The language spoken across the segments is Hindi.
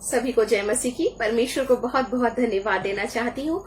सभी को जय मसीह की। परमेश्वर को बहुत बहुत धन्यवाद देना चाहती हूँ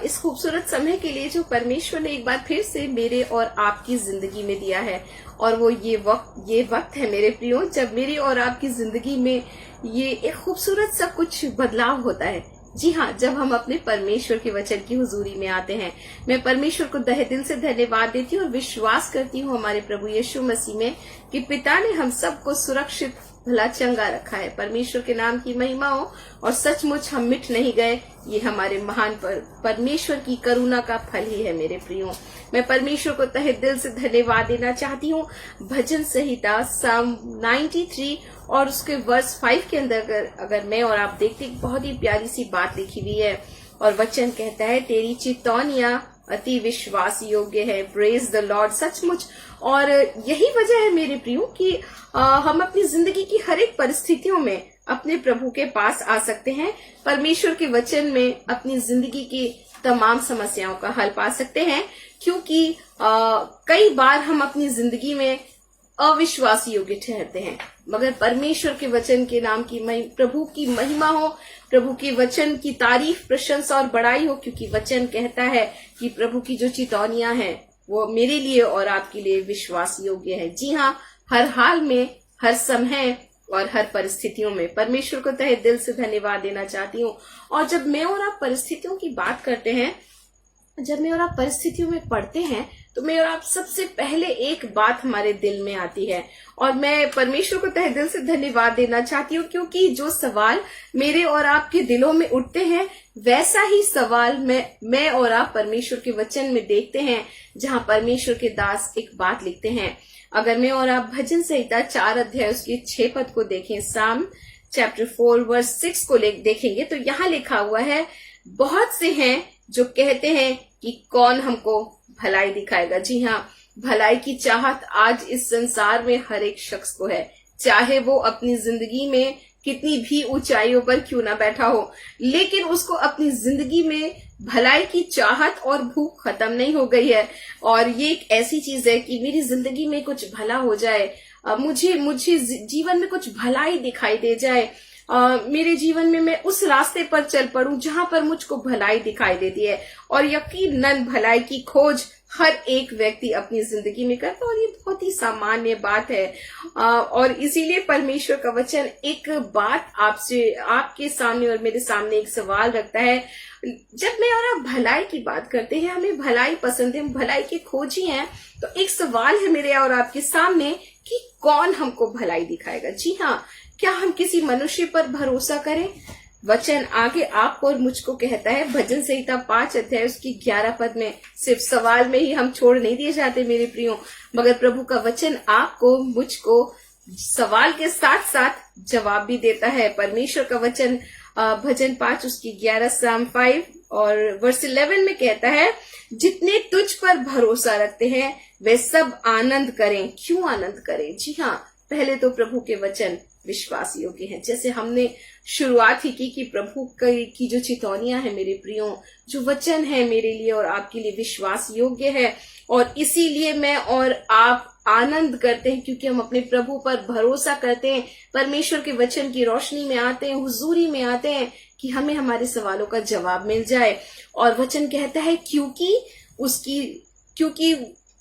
इस खूबसूरत समय के लिए जो परमेश्वर ने एक बार फिर से मेरे और आपकी जिंदगी में दिया है। और वो ये वक्त है मेरे प्रियो, जब मेरी और आपकी जिंदगी में ये एक खूबसूरत सा कुछ बदलाव होता है। जी हाँ, जब हम अपने परमेश्वर के वचन की हुजूरी में आते हैं। मैं परमेश्वर को तहे दिल से धन्यवाद देती हूँ और विश्वास करती हूँ हमारे प्रभु यीशु मसीह में कि पिता ने हम सबको सुरक्षित भला चंगा रखा है। परमेश्वर के नाम की महिमा हो। और सचमुच हम मिट नहीं गए, ये हमारे महान परमेश्वर की करुणा का फल ही है मेरे प्रियो। मैं परमेश्वर को तहे दिल से धन्यवाद देना चाहती हूँ। भजन संहिता साम 93 और उसके वर्स 5 के अंदर अगर मैं और आप देखते, बहुत ही प्यारी सी बात लिखी हुई है। और वचन कहता है, तेरी चितौनियां अति विश्वास योग्य है। Praise the Lord. सचमुच। और यही वजह है मेरे प्रियो कि हम अपनी जिंदगी की हर एक परिस्थितियों में अपने प्रभु के पास आ सकते हैं। परमेश्वर के वचन में अपनी जिंदगी की तमाम समस्याओं का हल पा सकते हैं, क्योंकि कई बार हम अपनी जिंदगी में अविश्वास योग्य ठहरते हैं, मगर परमेश्वर के वचन के नाम की प्रभु की महिमा हो, प्रभु के वचन की तारीफ, प्रशंसा और बड़ाई हो, क्योंकि वचन कहता है कि प्रभु की जो चितौनियां हैं वो मेरे लिए और आपके लिए विश्वास योग्य है। जी हाँ, हर हाल में, हर समय और हर परिस्थितियों में परमेश्वर को तहे दिल से धन्यवाद देना चाहती हूँ। और जब मैं और आप परिस्थितियों की बात करते हैं, जब मैं और आप परिस्थितियों में पढ़ते हैं, तो मैं और आप सबसे पहले एक बात हमारे दिल में आती है। और मैं परमेश्वर को तहे दिल से धन्यवाद देना चाहती हूँ, क्योंकि जो सवाल मेरे और आपके दिलों में उठते हैं, वैसा ही सवाल मैं और आप परमेश्वर के वचन में देखते हैं, जहां परमेश्वर के दास एक बात लिखते हैं। अगर मैं और आप भजन संहिता 4 अध्याय उसके 6 पद को देखें, साम चैप्टर 4 वर्स 6 को देखेंगे, तो यहाँ लिखा हुआ है, बहुत से हैं जो कहते हैं कि कौन हमको भलाई दिखाएगा। जी हाँ, भलाई की चाहत आज इस संसार में हर एक शख्स को है, चाहे वो अपनी जिंदगी में कितनी भी ऊंचाइयों पर क्यों ना बैठा हो, लेकिन उसको अपनी जिंदगी में भलाई की चाहत और भूख खत्म नहीं हो गई है। और ये एक ऐसी चीज है कि मेरी जिंदगी में कुछ भला हो जाए, मुझे जीवन में कुछ भलाई दिखाई दे जाए, मेरे जीवन में मैं उस रास्ते पर चल पड़ूं जहां पर मुझको भलाई दिखाई देती है। और यकीनन भलाई की खोज हर एक व्यक्ति अपनी जिंदगी में करता है, और ये बहुत ही सामान्य बात है। और इसीलिए परमेश्वर का वचन एक बात आपके सामने और मेरे सामने एक सवाल रखता है। जब मैं और आप भलाई की बात करते हैं, हमें भलाई पसंद है, हम भलाई के खोजी हैं, तो एक सवाल है मेरे और आपके सामने कि कौन हमको भलाई दिखाएगा। जी हाँ, क्या हम किसी मनुष्य पर भरोसा करें? वचन आगे आपको और मुझको कहता है, भजन संहिता 5 अध्याय उसकी 11 पद में, सिर्फ सवाल में ही हम छोड़ नहीं दिए जाते मेरे प्रियो, मगर प्रभु का वचन आपको मुझको सवाल के साथ साथ जवाब भी देता है। परमेश्वर का वचन भजन 5 उसकी 11 साम 5 और वर्स 11 में कहता है, जितने तुझ पर भरोसा रखते हैं वे सब आनंद करें। क्यों आनंद करें? जी हाँ, पहले तो प्रभु के वचन विश्वास योग्य है। जैसे हमने शुरुआत ही की कि प्रभु की जो चितौनियां है मेरे प्रियो, जो वचन है मेरे लिए और आपके लिए विश्वास योग्य है। और इसीलिए मैं और आप आनंद करते हैं, क्योंकि हम अपने प्रभु पर भरोसा करते हैं, परमेश्वर के वचन की रोशनी में आते हैं, हुजूरी में आते हैं कि हमें हमारे सवालों का जवाब मिल जाए। और वचन कहता है, क्योंकि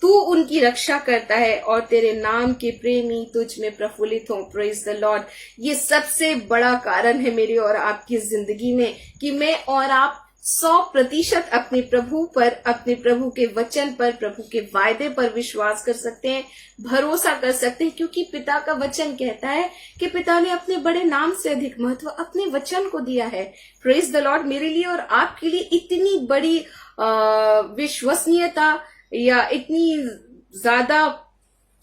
तू उनकी रक्षा करता है और तेरे नाम के प्रेमी तुझ में प्रफुल्लित हो। Praise the Lord. ये सबसे बड़ा कारण है मेरे और आपकी जिंदगी में कि मैं और आप 100% अपने प्रभु पर, अपने प्रभु के वचन पर, प्रभु के वायदे पर विश्वास कर सकते हैं, भरोसा कर सकते हैं, क्योंकि पिता का वचन कहता है कि पिता ने अपने बड़े नाम से अधिक महत्व अपने वचन को दिया है। Praise the Lord. मेरे लिए और आपके लिए इतनी बड़ी विश्वसनीयता या इतनी ज्यादा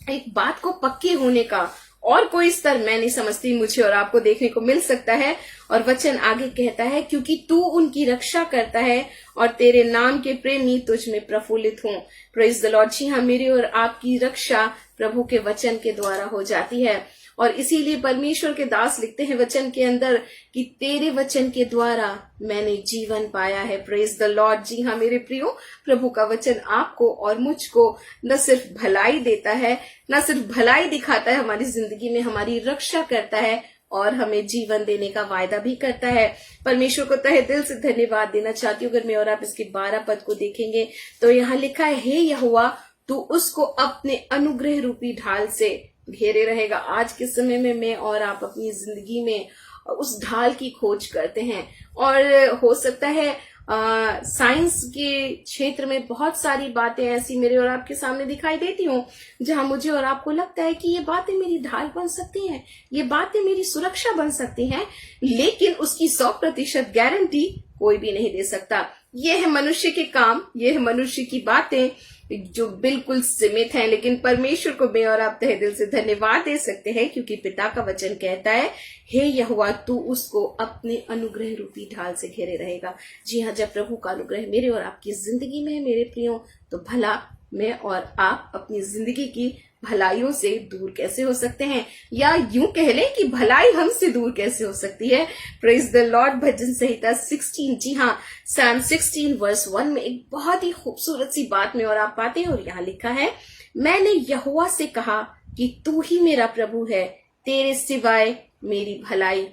एक बात को पक्के होने का और कोई स्तर मैं नहीं समझती मुझे और आपको देखने को मिल सकता है। और वचन आगे कहता है, क्योंकि तू उनकी रक्षा करता है और तेरे नाम के प्रेमी तुझ में प्रफुल्लित हों। Praise the Lord. जी हाँ, मेरी और आपकी रक्षा प्रभु के वचन के द्वारा हो जाती है। और इसीलिए परमेश्वर के दास लिखते हैं वचन के अंदर कि तेरे वचन के द्वारा मैंने जीवन पाया है। Praise the Lord. जी हाँ मेरे प्रियो, प्रभु का वचन आपको और मुझको न सिर्फ भलाई देता है, न सिर्फ भलाई दिखाता है हमारी जिंदगी में, हमारी रक्षा करता है, और हमें जीवन देने का वायदा भी करता है। परमेश्वर को तहे दिल से धन्यवाद देना चाहती हूँ। अगर मैं और आप इसके 12 पद को देखेंगे तो यहाँ लिखा है, हे यहोवा तू उसको अपने अनुग्रह रूपी ढाल से घेरे रहेगा। आज के समय में मैं और आप अपनी जिंदगी में उस ढाल की खोज करते हैं और हो सकता है साइंस के क्षेत्र में बहुत सारी बातें ऐसी मेरे और आपके सामने दिखाई देती हूँ जहां मुझे और आपको लगता है कि ये बातें मेरी ढाल बन सकती हैं, ये बातें मेरी सुरक्षा बन सकती हैं, लेकिन उसकी 100% गारंटी कोई भी नहीं दे सकता। ये है मनुष्य के काम, ये है मनुष्य की बातें जो बिल्कुल सीमित हैं, लेकिन परमेश्वर को मैं और आप तहे दिल से धन्यवाद दे सकते हैं क्योंकि पिता का वचन कहता है, हे यहोवा तू उसको अपने अनुग्रह रूपी ढाल से घेरे रहेगा। जी हाँ, जब प्रभु का अनुग्रह मेरे और आपकी जिंदगी में है मेरे प्रियो, तो भला मैं और आप अपनी जिंदगी की भलाइयों से दूर कैसे हो सकते हैं, या यूं कह लें कि भलाई हमसे दूर कैसे हो सकती है। Praise the Lord. भजन संहिता 16, जी हाँ, Psalm 16 वर्स 1 में एक बहुत ही खूबसूरत सी बात में और आप पाते हैं, और यहाँ लिखा है, मैंने यहोवा से कहा कि तू ही मेरा प्रभु है, तेरे सिवाय मेरी भलाई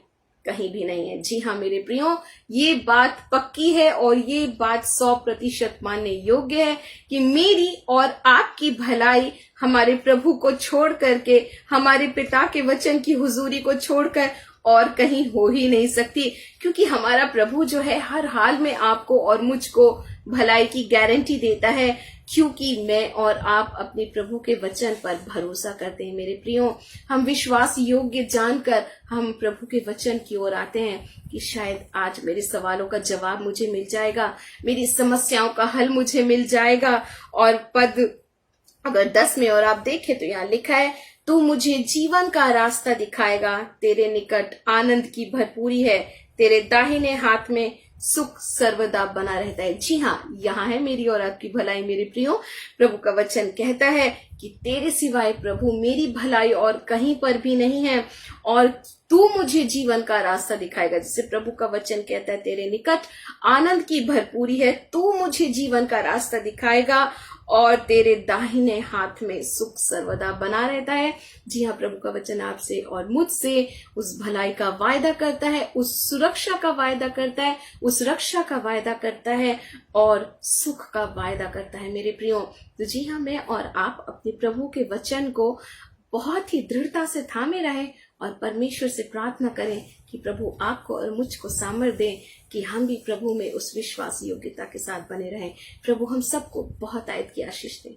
कहीं भी नहीं है। जी हाँ मेरे प्रियो, ये बात पक्की है और ये बात 100% मानने योग्य है कि मेरी और आपकी भलाई हमारे प्रभु को छोड़ करके, हमारे पिता के वचन की हुजूरी को छोड़कर और कहीं हो ही नहीं सकती, क्योंकि हमारा प्रभु जो है हर हाल में आपको और मुझको भलाई की गारंटी देता है, क्योंकि मैं और आप अपने प्रभु के वचन पर भरोसा करते हैं। मेरे प्रियो, हम विश्वास योग्य जानकर हम प्रभु के वचन की ओर आते हैं कि शायद आज मेरे सवालों का जवाब मुझे मिल जाएगा, मेरी समस्याओं का हल मुझे मिल जाएगा। और पद अगर 10 में और आप देखें तो यहाँ लिखा है, तू मुझे जीवन का रास्ता दिखाएगा, तेरे निकट आनंद की भरपूरी है, तेरे दाहिने हाथ में सुख सर्वदा बना रहता है। जी हाँ, यहाँ है मेरी और आपकी भलाई। मेरे प्रियो, प्रभु का वचन कहता है कि तेरे सिवाय प्रभु मेरी भलाई और कहीं पर भी नहीं है, और तू मुझे जीवन का रास्ता दिखाएगा। जिसे प्रभु का वचन कहता है, तेरे निकट आनंद की भरपूरी है, तू मुझे जीवन का रास्ता दिखाएगा और तेरे दाहिने हाथ में सुख सर्वदा बना रहता है। जी हाँ, प्रभु का वचन आपसे और मुझसे उस भलाई का वायदा करता है, उस सुरक्षा का वायदा करता है, उस रक्षा का वायदा करता है और सुख का वायदा करता है। मेरे प्रियो, तो जी हाँ, मैं और आप अपने प्रभु के वचन को बहुत ही दृढ़ता से थामे रहें और परमेश्वर से प्रार्थना करें कि प्रभु आपको और मुझको सामर्थ्य दे कि हम भी प्रभु में उस विश्वास योग्यता के साथ बने रहें। प्रभु हम सबको बहुत आयत की आशीष दे।